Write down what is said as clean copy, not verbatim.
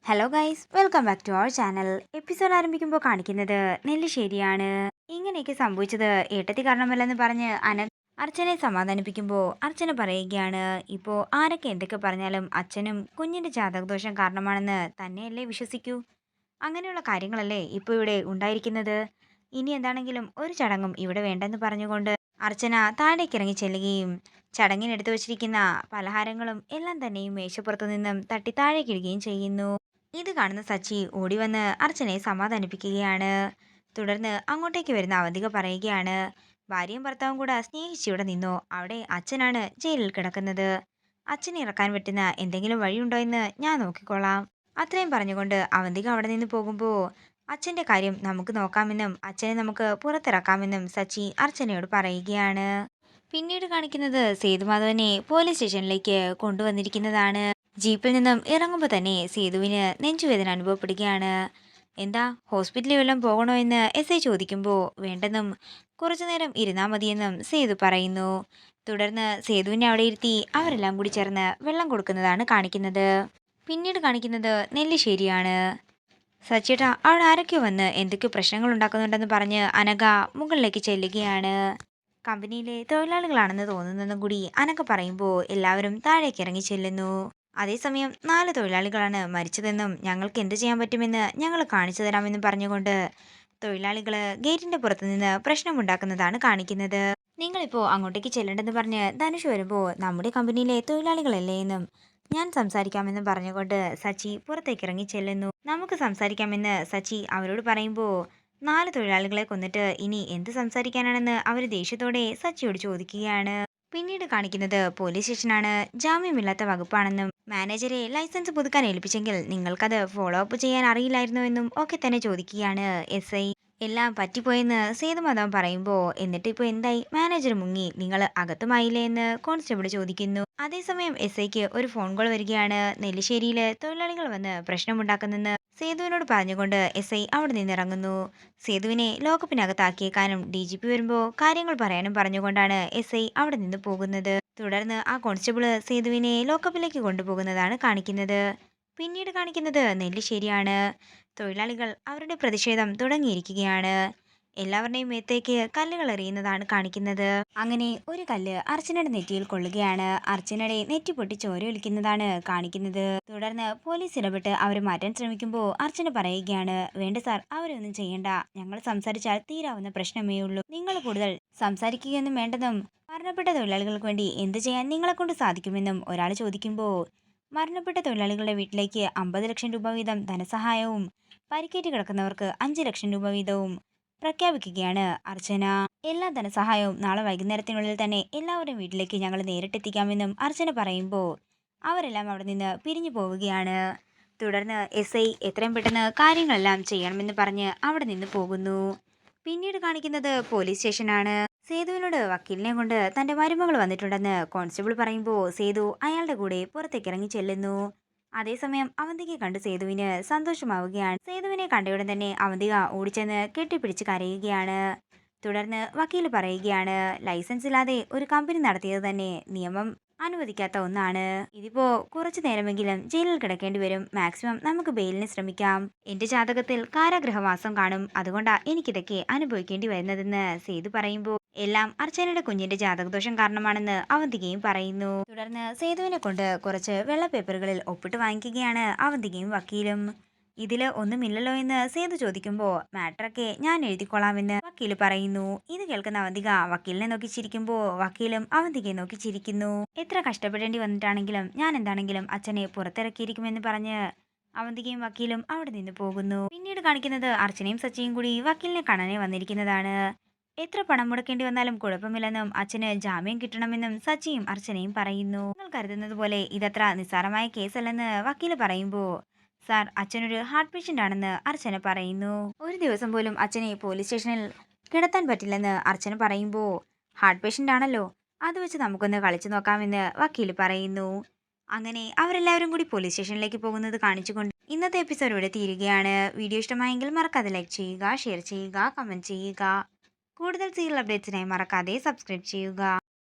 Hello guys, welcome back to our channel. Episode ആരംഭിക്കുമ്പോൾ കാണിക്കുന്നത് നെല്ലിശ്ശേരിയാണ്. ഇങ്ങനെയൊക്കെ സംഭവിച്ചത് ഏട്ടത്തി കാരണമല്ലെന്ന് പറഞ്ഞ് അർച്ചനയെ സമാധാനിപ്പിക്കുമ്പോൾ അർച്ചന പറയുകയാണ്, ഇപ്പോൾ ആരൊക്കെ എന്തൊക്കെ പറഞ്ഞാലും അച്ഛനും കുഞ്ഞിന്റെ ജാതകദോഷം കാരണമാണെന്ന് തന്നെയല്ലേ വിശ്വസിക്കൂ. അങ്ങനെയുള്ള കാര്യങ്ങളല്ലേ ഇപ്പോൾ ഇവിടെ ഉണ്ടായിരിക്കുന്നത്. ഇനി എന്താണെങ്കിലും ഒരു ചടങ്ങും ഇവിടെ വേണ്ടെന്ന് പറഞ്ഞുകൊണ്ട് അർച്ചന താഴേക്ക് ഇറങ്ങി ചെല്ലുകയും ചടങ്ങിനെടുത്തു വച്ചിരിക്കുന്ന പലഹാരങ്ങളും എല്ലാം തന്നെയും മേശപ്പുറത്തു നിന്നും തട്ടി താഴേക്കിടുകയും ചെയ്യുന്നു. ഇത് കാണുന്ന സച്ചി ഓടി വന്ന് അർച്ചനയെ സമാധാനിപ്പിക്കുകയാണ്. തുടർന്ന് അങ്ങോട്ടേക്ക് വരുന്ന അവന്തിക പറയുകയാണ്, ഭാര്യയും ഭർത്താവും കൂടെ സ്നേഹിച്ചിവിടെ നിന്നോ, അവിടെ അച്ഛനാണ് ജയിലിൽ കിടക്കുന്നത്. അച്ഛനെ ഇറക്കാൻ പറ്റുന്ന എന്തെങ്കിലും വഴിയുണ്ടോ എന്ന് ഞാൻ നോക്കിക്കോളാം. അത്രയും പറഞ്ഞുകൊണ്ട് അവന്തിക അവിടെ നിന്ന് പോകുമ്പോൾ അച്ഛന്റെ കാര്യം നമുക്ക് നോക്കാമെന്നും അച്ഛനെ നമുക്ക് പുറത്തിറക്കാമെന്നും സച്ചി അർച്ചനയോട് പറയുകയാണ്. പിന്നീട് കാണിക്കുന്നത് സേതുമാധവനെ പോലീസ് സ്റ്റേഷനിലേക്ക് കൊണ്ടുവന്നിരിക്കുന്നതാണ്. ജീപ്പിൽ നിന്നും ഇറങ്ങുമ്പോൾ തന്നെ സേതുവിന് നെഞ്ചുവേദന അനുഭവപ്പെടുകയാണ്. എന്താ, ഹോസ്പിറ്റലിൽ വല്ലതും പോകണോ എന്ന് എസ് ഐ ചോദിക്കുമ്പോൾ വേണ്ടെന്നും കുറച്ചു നേരം ഇരുന്നാൽ മതിയെന്നും സേതു പറയുന്നു. തുടർന്ന് സേതുവിനെ അവിടെ ഇരുത്തി അവരെല്ലാം കൂടി ചേർന്ന് വെള്ളം കൊടുക്കുന്നതാണ് കാണിക്കുന്നത്. പിന്നീട് കാണിക്കുന്നത് നെല്ലിശ്ശേരിയാണ്. സച്ചേട്ടാ, അവിടെ ആരൊക്കെയോ വന്ന് എന്തൊക്കെയോ പ്രശ്നങ്ങൾ ഉണ്ടാക്കുന്നുണ്ടെന്ന് പറഞ്ഞ് അനഘ മുകളിലേക്ക് ചെല്ലുകയാണ്. കമ്പനിയിലെ തൊഴിലാളികളാണെന്ന് തോന്നുന്നതും കൂടി അനഘ പറയുമ്പോൾ എല്ലാവരും താഴേക്ക് ഇറങ്ങി ചെല്ലുന്നു. അതേസമയം 4 തൊഴിലാളികളാണ് മരിച്ചതെന്നും ഞങ്ങൾക്ക് എന്ത് ചെയ്യാൻ പറ്റുമെന്ന് ഞങ്ങൾ കാണിച്ചു തരാമെന്നും പറഞ്ഞുകൊണ്ട് തൊഴിലാളികള് ഗേറ്റിന്റെ പുറത്തു നിന്ന് പ്രശ്നമുണ്ടാക്കുന്നതാണ് കാണിക്കുന്നത്. നിങ്ങളിപ്പോ അങ്ങോട്ടേക്ക് ചെല്ലണ്ടെന്ന് പറഞ്ഞ് ധനുഷ് വരുമ്പോൾ നമ്മുടെ കമ്പനിയിലെ തൊഴിലാളികളല്ലേ എന്നും ഞാൻ സംസാരിക്കാമെന്നും പറഞ്ഞുകൊണ്ട് സച്ചി പുറത്തേക്ക് ഇറങ്ങി ചെല്ലുന്നു. നമുക്ക് സംസാരിക്കാമെന്ന് സച്ചി അവരോട് പറയുമ്പോൾ 4 തൊഴിലാളികളെ കൊന്നിട്ട് ഇനി എന്ത് സംസാരിക്കാനാണെന്ന് അവർ ദേഷ്യത്തോടെ സച്ചിയോട് ചോദിക്കുകയാണ്. പിന്നീട് കാണിക്കുന്നത് പോലീസ് സ്റ്റേഷനാണ്. ജാമ്യമില്ലാത്ത വകുപ്പാണെന്നും മാനേജരെ ലൈസൻസ് പുതുക്കാൻ ഏൽപ്പിച്ചെങ്കിൽ നിങ്ങൾക്കത് ഫോളോ അപ്പ് ചെയ്യാൻ അറിയില്ലായിരുന്നോ എന്നും ഒക്കെ തന്നെ ചോദിക്കുകയാണ് എസ് ഐ. എല്ലാം പറ്റിപ്പോയെന്ന് സേതുമാധവൻ പറയുമ്പോൾ എന്നിട്ട് ഇപ്പോൾ എന്തായി, മാനേജർ മുങ്ങി, നിങ്ങൾ അകത്തുമായില്ലേ എന്ന് കോൺസ്റ്റബിൾ ചോദിക്കുന്നു. അതേസമയം എസ് ഐക്ക് ഒരു ഫോൺ കോൾ വരികയാണ്. നെല്ലിശ്ശേരിയിൽ തൊഴിലാളികൾ വന്ന് പ്രശ്നമുണ്ടാക്കുന്നെന്ന് സേതുവിനോട് പറഞ്ഞുകൊണ്ട് എസ് ഐ അവിടെ നിന്നിറങ്ങുന്നു. സേതുവിനെ ലോക്കപ്പിനകത്താക്കിയേക്കാനും DGP വരുമ്പോൾ കാര്യങ്ങൾ പറയാനും പറഞ്ഞുകൊണ്ടാണ് എസ് ഐ അവിടെ നിന്ന് പോകുന്നത്. തുടർന്ന് ആ കോൺസ്റ്റബിള് സേതുവിനെ ലോക്കപ്പിലേക്ക് കൊണ്ടുപോകുന്നതാണ് കാണിക്കുന്നത്. പിന്നീട് കാണിക്കുന്നത് നെല്ലിശ്ശേരിയാണ്. തൊഴിലാളികൾ അവരുടെ പ്രതിഷേധം തുടങ്ങിയിരിക്കുകയാണ്. എല്ലാവരുടെയും മേത്തേക്ക് കല്ലുകൾ എറിയുന്നതാണ് കാണിക്കുന്നത്. അങ്ങനെ ഒരു കല്ല് അർച്ചനയുടെ നെറ്റിയിൽ കൊള്ളുകയാണ്. അർച്ചനയുടെ നെറ്റി പൊട്ടി ചോര ഒലിക്കുന്നതാണ് കാണിക്കുന്നത്. തുടർന്ന് പോലീസ് ഇടപെട്ട് അവരെ മാറ്റാൻ ശ്രമിക്കുമ്പോൾ അർച്ചന പറയുകയാണ്, വേണ്ട സാർ, അവരൊന്നും ചെയ്യണ്ട, ഞങ്ങൾ സംസാരിച്ചാൽ തീരാവുന്ന പ്രശ്നമേ ഉള്ളൂ, നിങ്ങൾ കൂടുതൽ സംസാരിക്കുകയൊന്നും വേണ്ടെന്നും മരണപ്പെട്ട തൊഴിലാളികൾക്ക് വേണ്ടി എന്ത് ചെയ്യാൻ നിങ്ങളെ കൊണ്ട് സാധിക്കുമെന്നും ഒരാൾ ചോദിക്കുമ്പോൾ മരണപ്പെട്ട തൊഴിലാളികളുടെ വീട്ടിലേക്ക് 50 ലക്ഷം രൂപ വീതം ധനസഹായവും പരിക്കേറ്റ് കിടക്കുന്നവർക്ക് 5 ലക്ഷം രൂപ വീതവും പ്രഖ്യാപിക്കുകയാണ് അർച്ചന. എല്ലാ ധനസഹായവും നാളെ വൈകുന്നേരത്തിനുള്ളിൽ തന്നെ എല്ലാവരുടെയും വീട്ടിലേക്ക് ഞങ്ങൾ നേരിട്ടെത്തിക്കാമെന്നും അർച്ചന പറയുമ്പോൾ അവരെല്ലാം അവിടെ നിന്ന് പിരിഞ്ഞു പോവുകയാണ്. തുടർന്ന് എസ് ഐ എത്രയും പെട്ടെന്ന് കാര്യങ്ങളെല്ലാം ചെയ്യണമെന്ന് പറഞ്ഞ് അവിടെ നിന്ന് പോകുന്നു. പിന്നീട് കാണിക്കുന്നത് പോലീസ് സ്റ്റേഷനാണ്. സേതുവിനോട് വക്കീലിനെ കൊണ്ട് തന്റെ മരുമകൾ വന്നിട്ടുണ്ടെന്ന് കോൺസ്റ്റബിൾ പറയുമ്പോൾ സേതു അയാളുടെ കൂടെ പുറത്തേക്ക് ഇറങ്ങി ചെല്ലുന്നു. അതേസമയം അവന്തികയെ കണ്ട് സേതുവിന് സന്തോഷമാവുകയാണ്. സേതുവിനെ കണ്ടയുടൻ തന്നെ അവന്തിക ഓടിച്ചെന്ന് കെട്ടിപ്പിടിച്ച് കരയുകയാണ്. തുടർന്ന് വക്കീൽ പറയുകയാണ്, ലൈസൻസ് ഇല്ലാതെ ഒരു കമ്പനി നടത്തിയത് തന്നെ നിയമം അനുവദിക്കാത്ത ഒന്നാണ്. ഇതിപ്പോ കുറച്ചു നേരമെങ്കിലും ജയിലിൽ കിടക്കേണ്ടി വരും. മാക്സിമം നമുക്ക് ബെയിലിന് ശ്രമിക്കാം. എന്റെ ജാതകത്തിൽ കാരാഗ്രഹവാസം കാണും, അതുകൊണ്ടാ എനിക്കിതൊക്കെ അനുഭവിക്കേണ്ടി വരുന്നതെന്ന് സേതു പറയുമ്പോൾ എല്ലാം അർച്ചനയുടെ കുഞ്ഞിന്റെ ജാതകദോഷം കാരണമാണെന്ന് അവന്തികയും പറയുന്നു. തുടർന്ന് സേതുവിനെ കൊണ്ട് കുറച്ച് വെള്ള പേപ്പറുകളിൽ ഒപ്പിട്ട് വാങ്ങിക്കുകയാണ് അവന്തികയും വക്കീലും. ഇതില് ഒന്നുമില്ലല്ലോ എന്ന് സേതു ചോദിക്കുമ്പോൾ മാറ്ററൊക്കെ ഞാൻ എഴുതിക്കൊള്ളാമെന്ന് വക്കീല് പറയുന്നു. ഇത് കേൾക്കുന്ന അവന്തിക വക്കീലിനെ നോക്കി ചിരിക്കുമ്പോൾ വക്കീലും അവന്തികയെ നോക്കി ചിരിക്കുന്നു. എത്ര കഷ്ടപ്പെടേണ്ടി വന്നിട്ടാണെങ്കിലും ഞാൻ എന്താണെങ്കിലും അച്ഛനെ പുറത്തിറക്കിയിരിക്കുമെന്ന് പറഞ്ഞ് അവന്തികയും വക്കീലും അവിടെ നിന്ന് പോകുന്നു. പിന്നീട് കാണിക്കുന്നത് അർച്ചനയും സച്ചിയും കൂടി വക്കീലിനെ കാണാനേ വന്നിരിക്കുന്നതാണ്. എത്ര പണം മുടക്കേണ്ടി വന്നാലും കുഴപ്പമില്ലെന്നും അച്ഛന് ജാമ്യം കിട്ടണമെന്നും സച്ചിയും അർച്ചനയും പറയുന്നു. നിങ്ങൾ കരുതുന്നത് പോലെ ഇതത്ര നിസ്സാരമായ കേസല്ലെന്ന് വക്കീല് പറയുമ്പോൾ സാർ, അച്ഛനൊരു ഹാർട്ട് പേഷ്യന്റ് ആണെന്ന് അർച്ചന പറയുന്നു. ഒരു ദിവസം പോലും അച്ഛനെ പോലീസ് സ്റ്റേഷനിൽ കിടത്താൻ പറ്റില്ലെന്ന് അർച്ചന പറയുമ്പോൾ ഹാർട്ട് പേഷ്യന്റ് ആണല്ലോ, അത് വെച്ച് നമുക്കൊന്ന് കളിച്ചു നോക്കാമെന്ന് വക്കീല് പറയുന്നു. അങ്ങനെ അവരെല്ലാവരും കൂടി പോലീസ് സ്റ്റേഷനിലേക്ക് പോകുന്നത് കാണിച്ചുകൊണ്ട് ഇന്നത്തെ എപ്പിസോഡ് ഇവിടെ തീരുകയാണ്. വീഡിയോ ഇഷ്ടമായെങ്കിൽ മറക്കാതെ ലൈക്ക് ചെയ്യുക, ഷെയർ ചെയ്യുക, കമന്റ് ചെയ്യുക. കൂടുതൽ സീരിയൽ അപ്ഡേറ്റ്സിനായി മറക്കാതെ സബ്സ്ക്രൈബ് ചെയ്യുക.